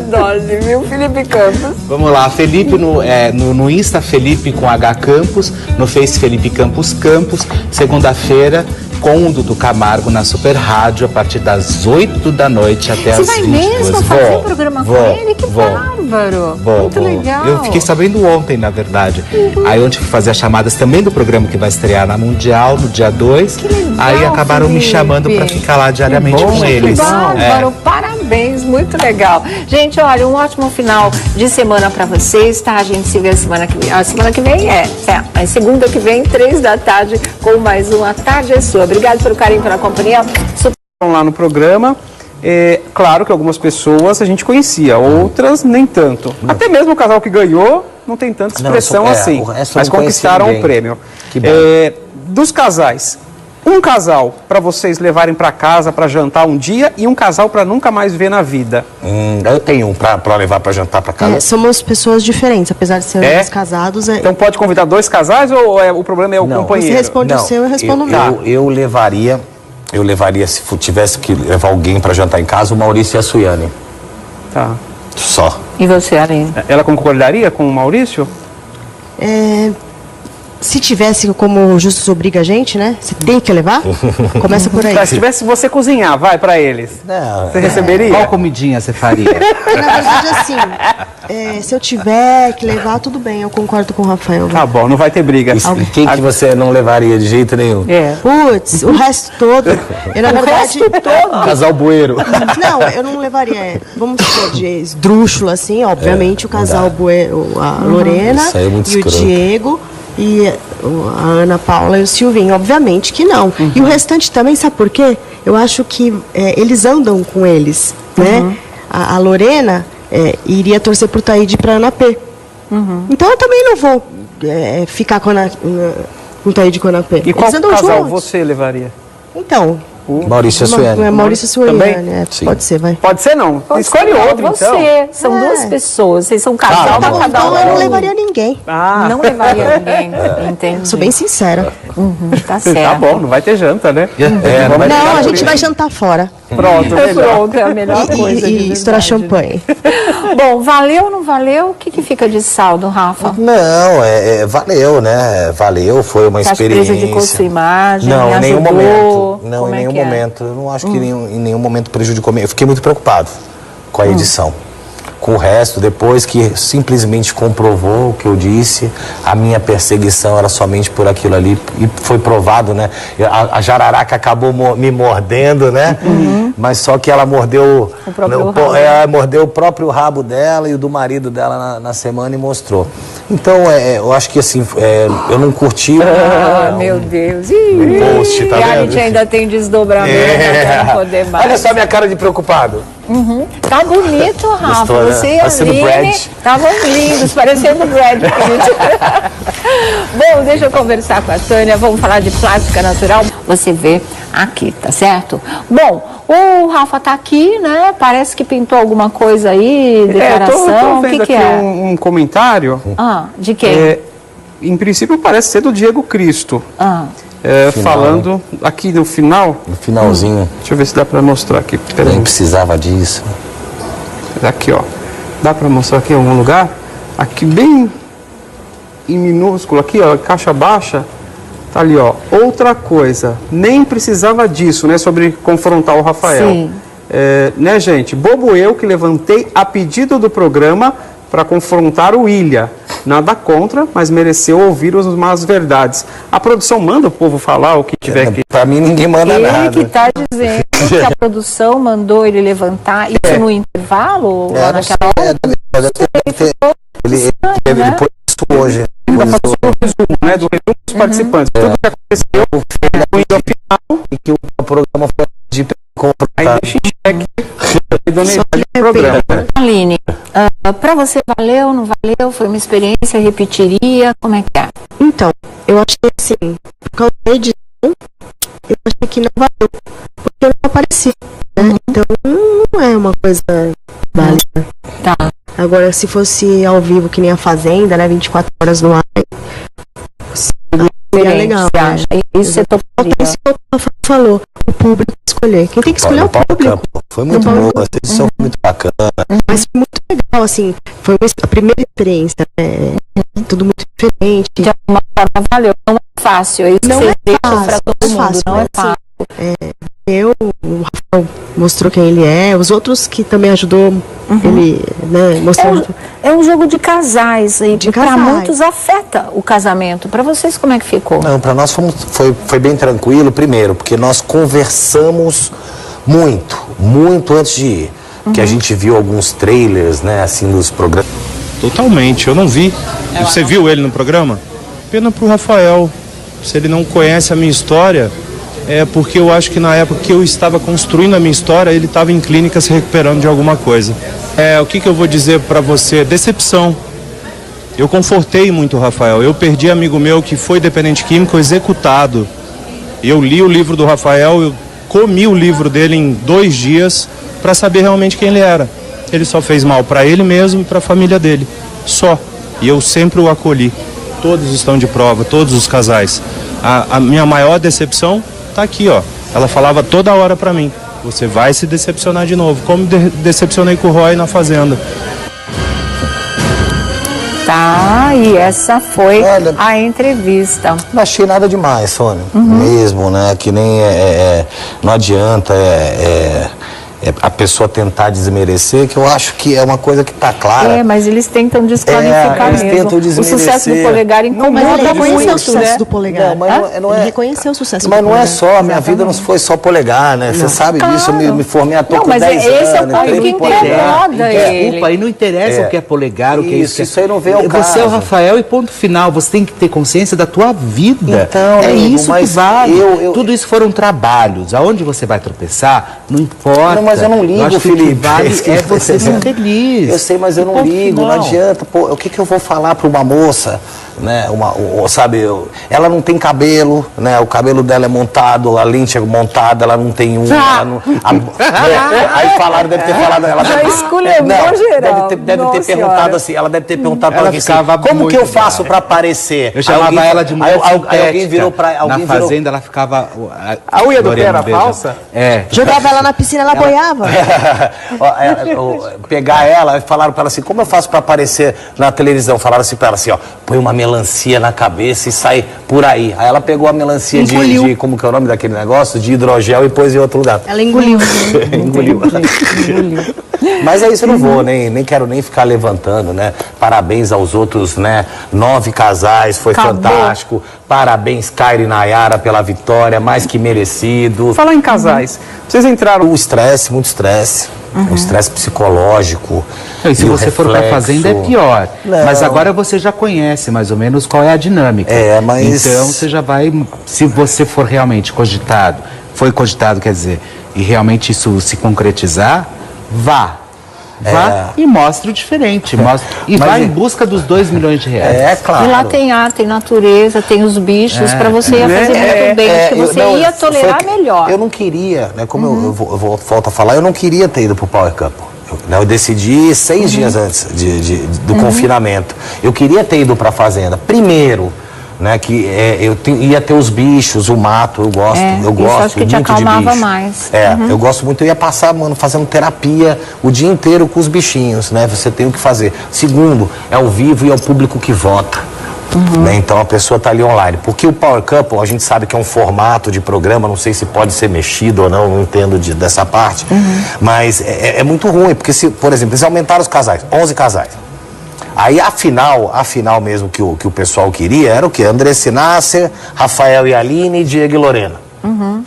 viu? Felipe Campos. Vamos lá, Felipe no Insta, Felipe com H Campos, no Face Felipe Campos Campos, segunda-feira, com o Dudu Camargo na Super Rádio, a partir das 8 da noite até as 22. Você vai mesmo fazer o programa com ele? Que bárbaro! Muito legal! Eu fiquei sabendo ontem, na verdade. Aí ontem fui fazer as chamadas também do programa que vai estrear na Mundial, no dia 2. Que legal, aí acabaram Felipe. Me chamando para ficar lá diariamente com eles. Que bárbaro! Parabéns, muito legal. Gente, olha, um ótimo final de semana para vocês, tá? A gente se vê a semana que vem. A semana que vem a segunda que vem, 3 da tarde, com mais uma Tarde é Sua. Obrigado pelo carinho, pela companhia. Lá no programa, claro que algumas pessoas a gente conhecia, outras nem tanto. Até mesmo o casal que ganhou não tem tanta expressão assim, mas conquistaram o prêmio. Dos casais, um casal para vocês levarem para casa para jantar um dia e um casal para nunca mais ver na vida. Eu tenho um para levar para jantar para casa. Somos pessoas diferentes, apesar de sermos casados. Então pode convidar 2 casais ou o problema é o companheiro? Você responde o seu, eu respondo o meu. Eu levaria, se tivesse que levar alguém para jantar em casa, o Maurício e a Suiane. Tá. Só. E você, Aline? Ela concordaria com o Maurício? Se tivesse como Justus obriga a gente, né? Você tem que levar? Começa por aí. Se tivesse você cozinhar, vai pra eles. Você receberia? Qual comidinha você faria? Na verdade, assim, se eu tiver que levar, tudo bem, eu concordo com o Rafael. Tá bom, não vai ter briga. E quem que você não levaria de jeito nenhum? Putz, o resto todo. Eu, na verdade, Casal bueiro. Não, eu não levaria. Vamos supor, de esdrúxulo, assim, obviamente, o casal bueiro, a Lorena e o Diego. E a Ana Paula e o Silvinho, obviamente que não. E o restante também, sabe por quê? Eu acho que eles andam com eles, né? A Lorena iria torcer pro Taíde e pra Ana P. Então eu também não vou ficar com o Taíde e com a Ana P. E qual casal você levaria? Então, Maurício Suiane. É Maurício Suiane, Também? né? Sim. Pode ser, vai. Pode ser não. Escolhe outro, Você, então. são duas pessoas, vocês são um casal, Tá bom. cada Então um. eu não levaria ninguém. Não levaria ninguém, entendi. Sou bem sincera. Tá certo. Tá bom, não vai ter janta, né? Não vai Não, a gente vai jantar fora. Pronto, melhor. Pronto, é a melhor coisa. E estourar champanhe. Bom, valeu ou não valeu? O que fica de saldo, Rafa? Não, valeu, né? Valeu, foi uma Você acha que experiência. prejudicou sua imagem? Não, em nenhum ajudou? momento. Não, Como em é nenhum que é? momento. Eu não acho que em nenhum momento prejudicou. Eu fiquei muito preocupado com a edição. Com o resto, depois que simplesmente comprovou o que eu disse, a minha perseguição era somente por aquilo ali, e foi provado, né? A jararaca acabou me mordendo, né? Mas só que ela mordeu mordeu o próprio rabo dela e o do marido dela na semana e mostrou. Então, eu acho que assim, eu não curti Meu Deus. post, tá E a vendo? gente ainda tem desdobramento até não poder mais. Olha só a minha cara de preocupado. Tá bonito, Rafa. Gostou, né? Você e a Parecendo Aline Brad. estavam lindos, parecendo o Brad Pitt. Bom, deixa eu conversar com a Tânia. Vamos falar de plástica natural. Você vê aqui, tá certo? Bom, o Rafa tá aqui, né? Parece que pintou alguma coisa aí, declaração. Tô vendo o que aqui é? um comentário. De quem? Em princípio parece ser do Diego Cristo. Final, Falando aqui no final. No finalzinho. Deixa eu ver se dá para mostrar aqui. Peraí. Nem precisava disso. Aqui, ó. Dá para mostrar aqui em algum lugar? Aqui bem em minúsculo, aqui, ó, caixa baixa. Tá ali, ó. Outra coisa. Nem precisava disso, né? Sobre confrontar o Rafael. Sim. Né, gente? Bobo eu que levantei a pedido do programa para confrontar o Ilha. Nada contra, mas mereceu ouvir as más verdades. A produção manda o povo falar o que tiver aqui. Pra mim ninguém manda Ele nada. que tá dizendo que a produção mandou ele levantar isso no intervalo? Lá naquela hora? Ele pôs isso hoje. Ainda passou o resumo, né? Do resumo dos participantes. Tudo que aconteceu foi ao final. E que o programa foi de confrontar. Aí deixa em xeque a idoneidade do programa. Aline, pra você valeu, não valeu? Foi uma experiência, repetiria? Como é que é? Então, eu achei assim, por causa da edição, eu achei que não valeu, porque eu não apareci, né? Então, não é uma coisa válida. Tá. Agora, se fosse ao vivo, que nem a Fazenda, né? 24 horas no ar, seria legal. Você né? acha? Isso você toparia? Isso que o Rafa falou, o público escolher. Quem tem que escolher é o público. Foi muito boa, a edição foi muito bacana. Mas foi muito legal, assim, foi a primeira experiência, né? Tudo muito diferente. De alguma forma valeu. Não é fácil, é isso que Não você é deixa fácil, pra todo mundo. fácil, Não né? é fácil. O Rafael mostrou quem ele é, os outros que também ajudou ele, né, mostrando. É um jogo de casais e De para casais. muitos afeta o casamento. Para vocês como é que ficou? Não, para nós foi bem tranquilo, primeiro, porque nós conversamos muito antes de ir. Que a gente viu alguns trailers, né, assim, dos programas. Totalmente, eu não vi. Você viu ele no programa? Pena pro Rafael. Se ele não conhece a minha história, é porque eu acho que na época que eu estava construindo a minha história, ele estava em clínica se recuperando de alguma coisa. O que eu vou dizer para você? Decepção. Eu confortei muito o Rafael. Eu perdi amigo meu que foi dependente químico executado. Eu li o livro do Rafael, eu comi o livro dele em 2 dias para saber realmente quem ele era. Ele só fez mal para ele mesmo e para a família dele. Só. E eu sempre o acolhi. Todos estão de prova, todos os casais. A minha maior decepção tá aqui, ó. Ela falava toda hora para mim: você vai se decepcionar de novo. Como decepcionei com o Roy na Fazenda. Tá, e essa foi a entrevista. Não achei nada demais, Sônia. Mesmo, né? Que nem não adianta a pessoa tentar desmerecer, que eu acho que é uma coisa que tá clara. Mas eles tentam desqualificar eles mesmo. tentam O sucesso do Polegar incomoda Mas ele reconheceu muito, o sucesso né? do Polegar. Ele reconheceu o sucesso mas do não Polegar. é só, a minha vida não foi só Polegar, né? Você sabe disso, eu me formei ator com 10 anos. Esse é o ponto que entrei no Polegar. incomoda ele. Desculpa, aí não interessa o que é Polegar, o que é isso. Isso aí não vem ao Você caso. é o Rafael e ponto final. Você tem que ter consciência da tua vida. Então, é amigo, isso que mas vale. Tudo isso foram trabalhos. Aonde você vai tropeçar, não importa. Não, mas eu não ligo, acho que Felipe. O que vale é você ser feliz. Eu sei, mas eu não ligo, não adianta. Pô, o que eu vou falar para uma moça, né? Sabe, ela não tem cabelo, né? O cabelo dela é montado, a lente é montada, ela não tem unha. Aí falaram, deve ter falado. Ela deve ter perguntado assim, ela deve ter perguntado para alguém assim, como que eu faço para aparecer? Eu chamava ela de mulher aí alguém virou para alguém. Na fazenda ela ficava. A unha do pé era falsa? É. Jogava ela na piscina, ela boiava. Pegar ela, falaram para ela assim, como eu faço para aparecer na televisão? Falaram assim para ela assim, ó, põe uma melancia na cabeça e sai por aí. Aí ela pegou a melancia de como que é o nome daquele negócio? De hidrogel e pôs em outro lugar. Ela engoliu. Engoliu. Mas é isso, eu não vou, nem quero nem ficar levantando, né? Parabéns aos outros, né? 9 casais, foi fantástico. Parabéns, Kairi e Nayara, pela vitória, mais que merecido. Falar em casais, vocês entraram... O estresse, muito estresse. O estresse psicológico. E se você for para a fazenda é pior. Não. Mas agora você já conhece mais ou menos qual é a dinâmica. Mas... Então você já vai, se você for realmente cogitado, quer dizer, e realmente isso se concretizar, vá e mostre o diferente. Vá em busca dos 2 milhões de reais. É claro. E lá tem ar, tem natureza, tem os bichos, para você ia fazer muito bem. Acho que você ia tolerar melhor. Eu não queria, né? Como eu volto a falar, eu não queria ter ido pro Power Cup. Eu decidi 6 dias antes do confinamento. Eu queria ter ido para a fazenda. Primeiro, né, que ia ter os bichos, o mato, eu gosto acho que muito te acalmava de bicho. Mais. Eu gosto muito, eu ia passar, fazendo terapia o dia inteiro com os bichinhos, né? Você tem o que fazer. Segundo, é ao vivo e é o público que vota. Né? Então a pessoa está ali online. Porque o Power Couple, a gente sabe que é um formato de programa, não sei se pode ser mexido ou não entendo dessa parte, mas é muito ruim, porque se, por exemplo, eles aumentaram os casais, 11 casais. Aí a final mesmo que o pessoal queria era o quê? Andressa Nasser, Rafael e Aline, Diego e Lorena.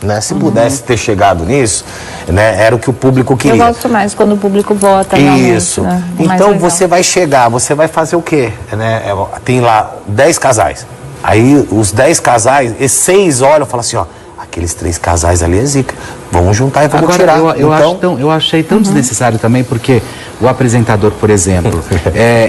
Né? Se pudesse ter chegado nisso, né? Era o que o público queria. Eu gosto mais quando o público vota. Isso. Né? Então você vai chegar, você vai fazer o quê? Né? Tem lá 10 casais. Aí os 10 casais, e 6 olham e falam assim, ó, aqueles 3 casais ali é zica. Vamos juntar e vamos tirar. Eu achei tão desnecessário também, porque o apresentador, por exemplo,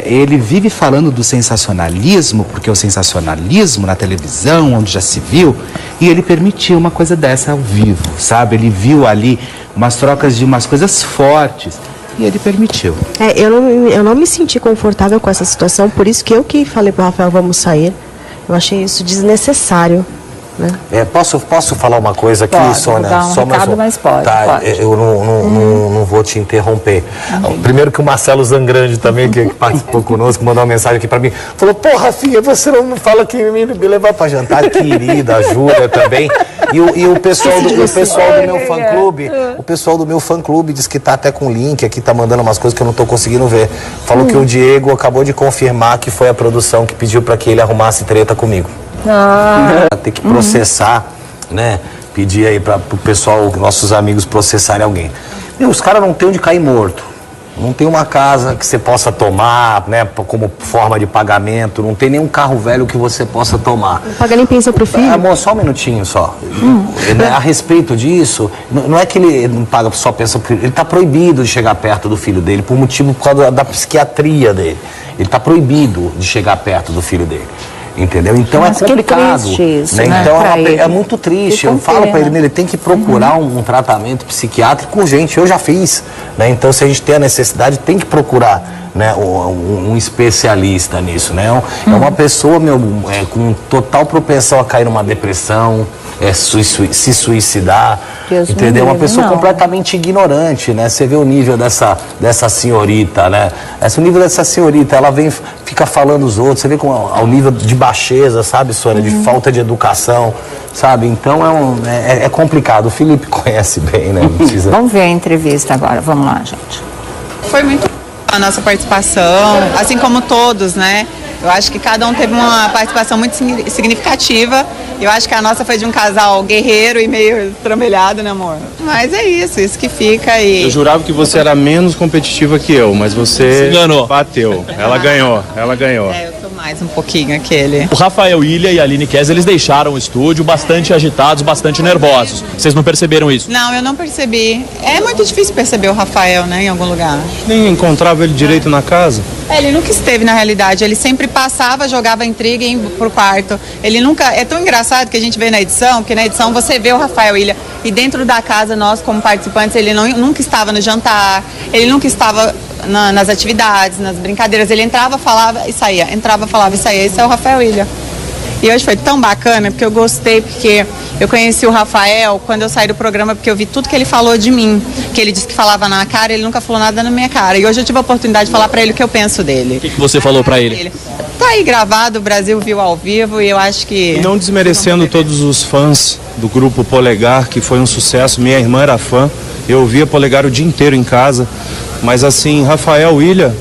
ele vive falando do sensacionalismo, porque o sensacionalismo na televisão, onde já se viu, e ele permitiu uma coisa dessa ao vivo, sabe? Ele viu ali umas trocas de umas coisas fortes. E ele permitiu. Eu não me senti confortável com essa situação, por isso que eu que falei para o Rafael, vamos sair. Eu achei isso desnecessário. Né? Posso falar uma coisa aqui, pode, Sônia? Mas pode. Pode. Eu não vou te interromper. Primeiro que o Marcelo Zangrande também, que participou conosco, mandou uma mensagem aqui pra mim. Falou, pô, Rafinha, você não fala que me levar pra jantar. Querida, a Júlia também. E o pessoal do meu fã-clube, o pessoal do meu fã-clube diz que tá até com link aqui, tá mandando umas coisas que eu não tô conseguindo ver. Falou que o Diego acabou de confirmar que foi a produção que pediu pra que ele arrumasse treta comigo. Ter que processar, né? Pedir aí para o pessoal, nossos amigos, processarem alguém. Os caras não tem onde cair morto. Não tem uma casa que você possa tomar, né? Como forma de pagamento. Não tem nenhum carro velho que você possa tomar. Não paga nem pensão pro filho? Amor, só um minutinho só. A respeito disso, não é que ele não paga só pensão pro filho. Ele está proibido de chegar perto do filho dele por causa da psiquiatria dele. Ele está proibido de chegar perto do filho dele. Entendeu? Então é complicado. Isso, né? Então é muito triste. Eu falo para ele tem que procurar um tratamento psiquiátrico urgente. Eu já fiz. Né? Então, se a gente tem a necessidade, tem que procurar, né, um especialista nisso. Né? É uma pessoa com total propensão a cair numa depressão, se suicidar. Deus, entendeu? Uma pessoa completamente ignorante, né? Você vê o nível dessa senhorita, né? O nível dessa senhorita, ela fica falando os outros, você vê ao nível de baixeza, sabe, Sônia? De falta de educação, sabe? Então é complicado. O Felipe conhece bem, né? Não precisa... Vamos ver a entrevista agora, vamos lá, gente. Foi muito a nossa participação, assim como todos, né? Eu acho que cada um teve uma participação muito significativa. Eu acho que a nossa foi de um casal guerreiro e meio estrambelhado, né, amor? Mas é isso que fica aí. Eu jurava que você era menos competitiva que eu, mas você se enganou. Bateu. Ela ganhou. Eu sou mais. Mais um pouquinho aquele. O Rafael Ilha e a Aline Kess, eles deixaram o estúdio bastante agitados, bastante nervosos. Vocês não perceberam isso? Não, eu não percebi. É muito difícil perceber o Rafael, né, em algum lugar. Nem encontrava ele direito na casa. Ele nunca esteve na realidade, ele sempre passava, jogava intriga e ia pro quarto. Ele nunca, é tão engraçado que a gente vê na edição, porque na edição você vê o Rafael Ilha e dentro da casa nós como participantes, ele nunca estava no jantar, ele nunca estava nas atividades, nas brincadeiras, ele entrava, falava e saía, entrava, falava e saía. Esse é o Rafael Ilha. E hoje foi tão bacana, porque eu gostei, porque eu conheci o Rafael quando eu saí do programa, porque eu vi tudo que ele falou de mim, que ele disse que falava na cara, ele nunca falou nada na minha cara. E hoje eu tive a oportunidade de falar pra ele o que eu penso dele. O que você falou pra ele? Tá aí gravado, o Brasil viu ao vivo e eu acho que... E não desmerecendo todos os fãs do grupo Polegar, que foi um sucesso, minha irmã era fã, eu ouvia Polegar o dia inteiro em casa, mas assim, Rafael Ilha